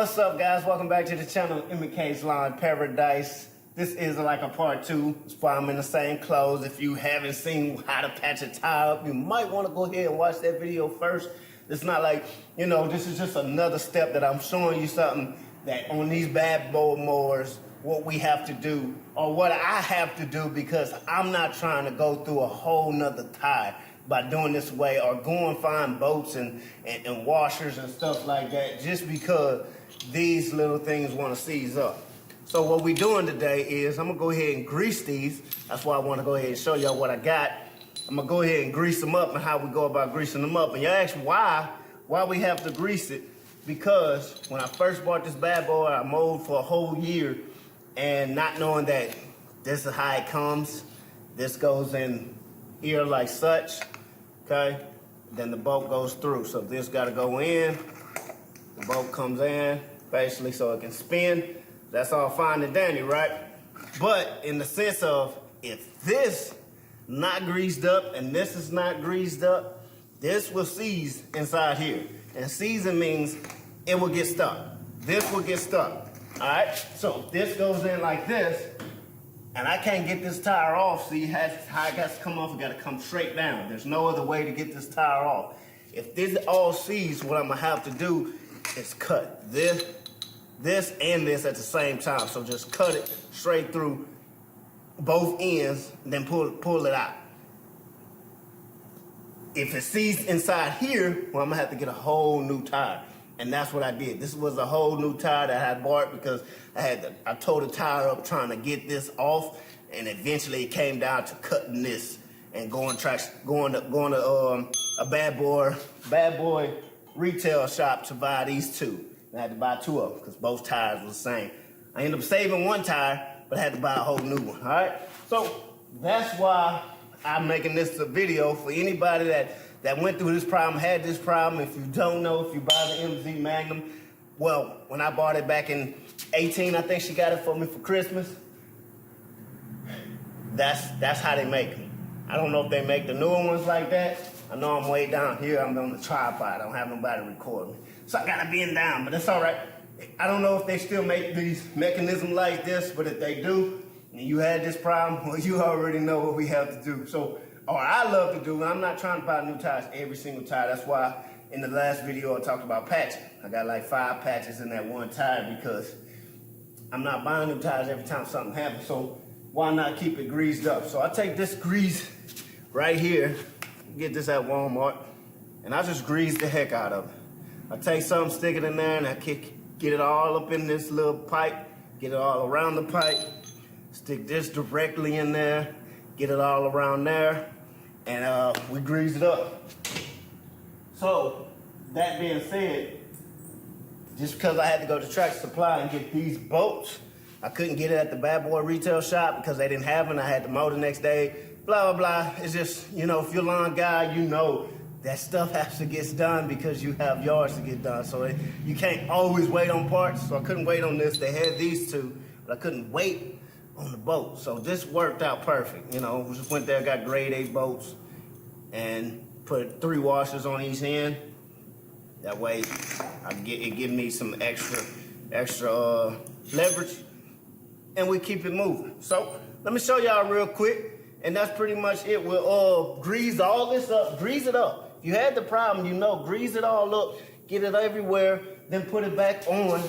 What's up, guys? Welcome back to the channel, MK's Lawn Paradise. This is like a part 2. It's why I'm in the same clothes. If you haven't seen how to patch a tire up, you might want to go ahead and watch that video first. It's not like, this is just another step that I'm showing you something that on these bad boy mowers, what we have to do, or what I have to do, because I'm not trying to go through a whole nother tire by doing this way, or go and find bolts and washers and stuff like that, just because these little things want to seize up. So what we're doing today is I'm gonna go ahead and grease these. That's why I want to go ahead and show y'all what I got. I'm gonna go ahead and grease them up and how we go about greasing them up. And y'all ask why we have to grease it? Because when I first bought this bad boy, I mowed for a whole year, and not knowing that this is how it comes. This goes in here like such, okay? Then the bolt goes through. So this gotta go in, the bolt comes in, basically, so it can spin. That's all fine and dandy, right? But in the sense of, if this not greased up and this is not greased up, this will seize inside here. And seizing means it will get stuck. This will get stuck, all right? So this goes in like this, and I can't get this tire off. See how it has to come off? It got to come straight down. There's no other way to get this tire off. If this all seized, what I'm gonna have to do is cut this and this at the same time. So just cut it straight through both ends, then pull it out. If it seized inside here, well, I'm gonna have to get a whole new tire. And that's what I did. This was a whole new tire that I had bought because I tore the tire up trying to get this off, and eventually it came down to cutting this and going to a bad boy retail shop to buy these two. I had to buy two of them because both tires were the same. I ended up saving one tire, but I had to buy a whole new one, all right? So that's why I'm making this a video for anybody that went through this problem, had this problem. If you don't know, if you buy the MZ Magnum, well, when I bought it back in 18, I think she got it for me for Christmas. That's how they make them. I don't know if they make the newer ones like that. I know I'm way down here. I'm on the tripod. I don't have nobody record me. So I gotta bend down, but that's all right. I don't know if they still make these mechanisms like this, but if they do, and you had this problem, well, you already know what we have to do. So, or I love to do, I'm not trying to buy new tires every single tire. That's why in the last video I talked about patching. I got like 5 patches in that one tire because I'm not buying new tires every time something happens. So why not keep it greased up? So I take this grease right here, get this at Walmart, and I just grease the heck out of it. I take something, stick it in there, and I get it all up in this little pipe, get it all around the pipe, stick this directly in there, get it all around there, and we grease it up. So, that being said, just because I had to go to Tractor Supply and get these bolts, I couldn't get it at the bad boy retail shop because they didn't have them. I had to mow the next day, blah, blah, blah. It's just, if you're a lawn guy, that stuff has to get done because you have yards to get done. So you can't always wait on parts. So I couldn't wait on this. They had these two, but I couldn't wait on the boat. So this worked out perfect. We just went there, got grade 8 bolts, and put 3 washers on each end. That way, it give me some extra leverage, and we keep it moving. So let me show y'all real quick, and that's pretty much it. We'll grease all this up, grease it up. If you had the problem, grease it all up, get it everywhere, then put it back on,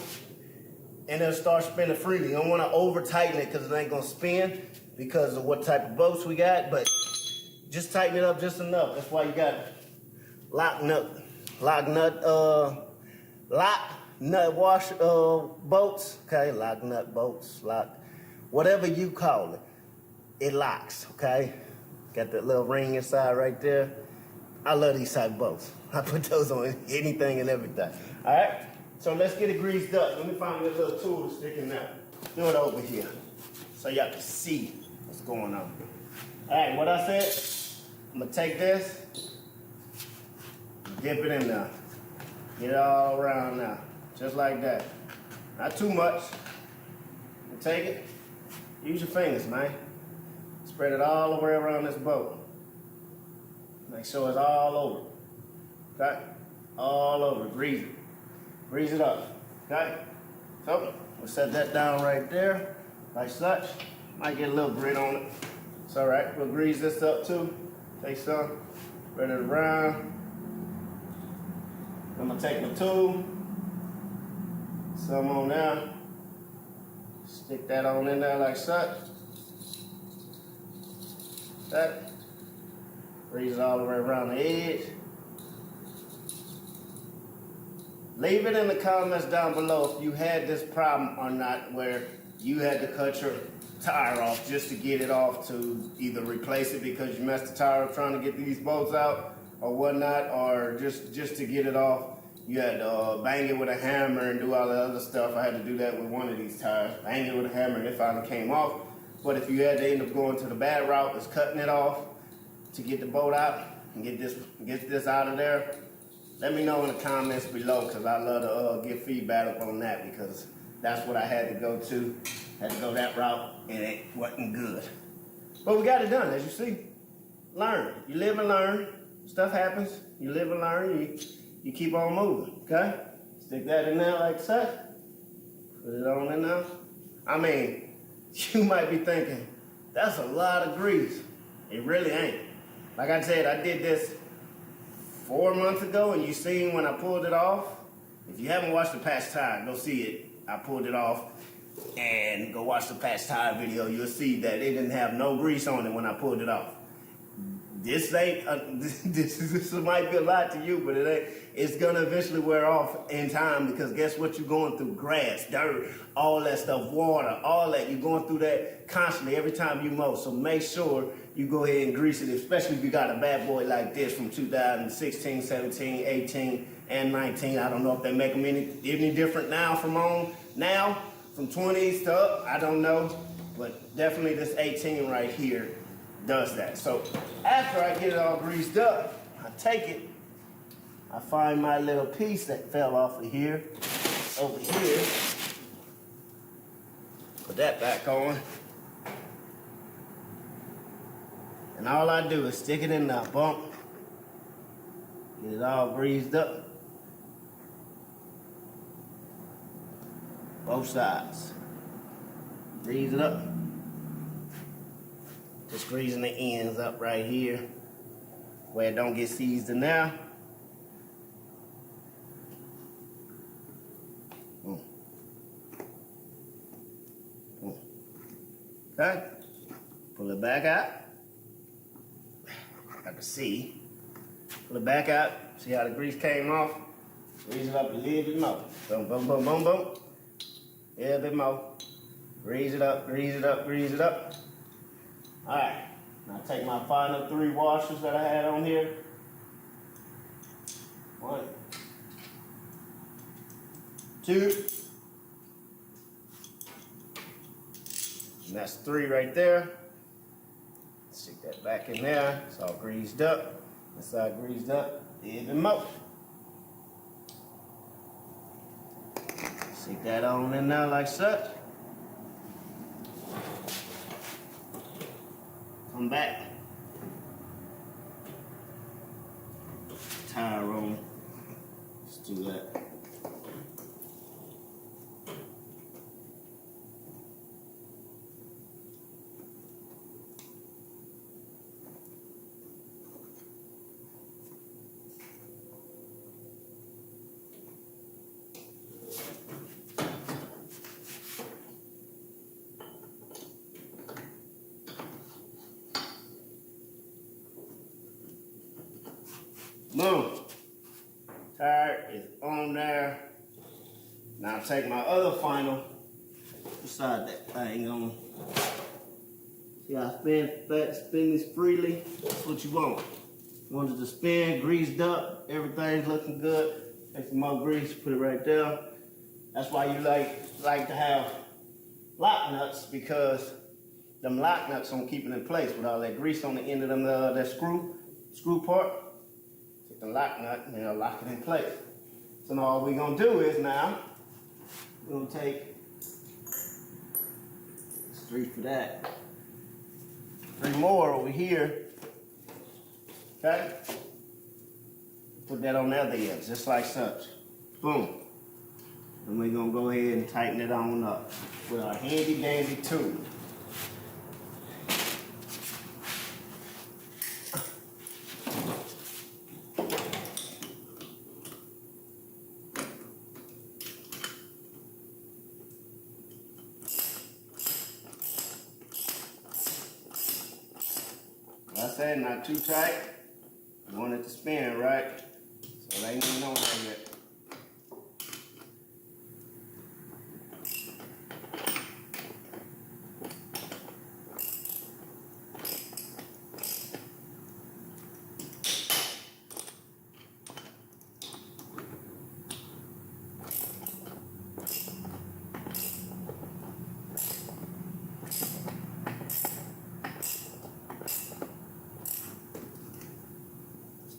and it'll start spinning freely. You don't want to over tighten it because it ain't gonna spin because of what type of bolts we got, but just tighten it up just enough. That's why you got lock nut wash bolts, okay? Lock nut bolts, whatever you call it, it locks, okay? Got that little ring inside right there. I love these type of bolts. I put those on anything and everything, all right? So let's get it greased up. Let me find me a little tool to stick in there. Do it over here so y'all can see what's going on. All right, what I said, I'm gonna take this, dip it in there. Get it all around now, just like that. Not too much. Take it, use your fingers, man. Spread it all the way around this boat. Make sure it's all over. Okay? All over. Grease it. Grease it up. Okay? So, we'll set that down right there, like such. Might get a little grit on it. It's all right. We'll grease this up too. Take some, spread it around. I'm gonna take my tool, some on there, stick that on in there like such. That. Grease it all the way around the edge. Leave it in the comments down below if you had this problem or not, where you had to cut your tire off just to get it off, to either replace it because you messed the tire up trying to get these bolts out or whatnot, or just to get it off. You had to bang it with a hammer and do all the other stuff. I had to do that with one of these tires. Bang it with a hammer and it finally came off. But if you had to end up going to the bad route, is cutting it off to get the bolt out and get this out of there, let me know in the comments below, because I love to get feedback on that, because that's what I had to go to. Had to go that route and it wasn't good. But we got it done, as you see. Learn. You live and learn. Stuff happens. You live and learn. You keep on moving, okay? Stick that in there like so. Put it on in there. I mean, you might be thinking, that's a lot of grease. It really ain't. Like I said, I did this 4 months ago, and you seen when I pulled it off. If you haven't watched the patch tire, go see it. I pulled it off, and go watch the patch tire video. You'll see that it didn't have no grease on it when I pulled it off. This ain't, this might be a lot to you, but it ain't. It's gonna eventually wear off in time, because guess what? You're going through grass, dirt, all that stuff, water, all that. You're going through that constantly every time you mow. So make sure you go ahead and grease it, especially if you got a bad boy like this from 2016, 17, 18, and 19. I don't know if they make them any different now from 20s to up. I don't know, but definitely this 18 right here does that. So after I get it all greased up, I take it, I find my little piece that fell off of here, over here, put that back on, and all I do is stick it in that bump, get it all greased up, both sides, grease it up. Just greasing the ends up right here where it don't get seized in there. Okay, pull it back out. I can see. Pull it back out. See how the grease came off? Grease it up a little bit more. Boom, boom, boom, boom, boom. A little bit more. Grease it up, grease it up, grease it up. All right, now take my final 3 washers that I had on here. 1, 2, and that's 3 right there. Stick that back in there. It's all greased up. This side greased up. Even more. Stick that on in there like such. Come back. Tire on. Let's do that. Boom. Tire is on there. Now take my other final beside that thing on. See how I spin this freely? That's what you want. You want it to spin, greased up, everything's looking good. Take some more grease, put it right there. That's why you like to have lock nuts, because them lock nuts don't keep it in place with all that grease on the end of them, that screw part. Take the lock nut and it'll lock it in place. So now all we're gonna do is now, we're gonna take 3 for that. 3 more over here. Okay? Put that on the other end, just like such. Boom. And we're gonna go ahead and tighten it on up with our handy dandy tool. Like I said, not too tight. You want it to spin, right? So they ain't even on there yet.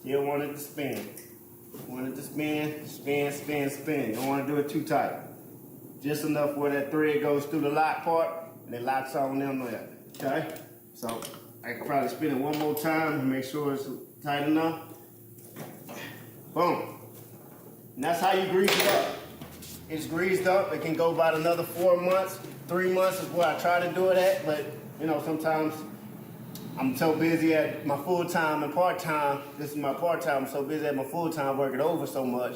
Still want it to spin. Want it to spin, spin, spin, spin. You don't want to do it too tight. Just enough where that thread goes through the lock part and it locks on them there. Okay? So I can probably spin it one more time to make sure it's tight enough. Boom. And that's how you grease it up. It's greased up. It can go about another 4 months. 3 months is where I try to do it at, but you know, sometimes I'm so busy at my full-time and part-time. This is my part-time. I'm so busy at my full-time working over so much.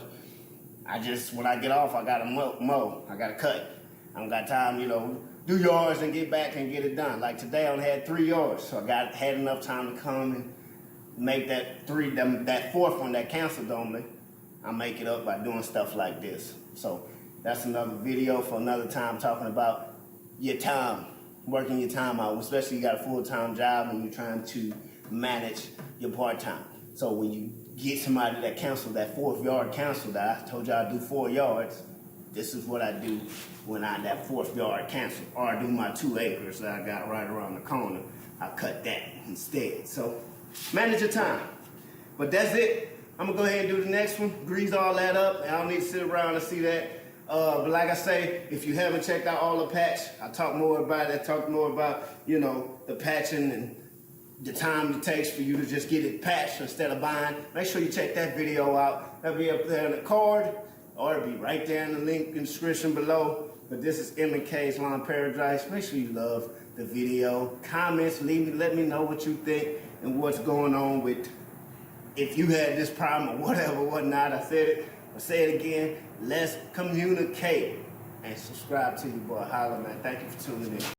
When I get off, I gotta mow. I gotta cut. I don't got time, you know, do yards and get back and get it done. Like today, I only had 3 yards, so I had enough time to come and make that fourth one that canceled on me. I make it up by doing stuff like this. So that's another video for another time, talking about your time. Working your time out, especially you got a full-time job and you're trying to manage your part-time. So when you get somebody that canceled that 4th yard canceled, that I told you I do 4 yards, this is what I do when that 4th yard canceled. Or I do my 2 acres that I got right around the corner. I cut that instead. So manage your time. But that's it. I'm gonna go ahead and do the next one. Grease all that up. I don't need to sit around and see that. But like I say, if you haven't checked out all the patch, I talk more about it. I talk more about, you know, the patching and the time it takes for you to just get it patched instead of buying. Make sure you check that video out. That'll be up there in the card, or it'll be right there in the link in the description below. But this is M&K's Lawn Paradise. Make sure you love the video. Comments, let me know what you think and what's going on with, if you had this problem or whatever, whatnot. I said it. I'll say it again. Let's communicate and subscribe to your boy. Holla, man. Thank you for tuning in.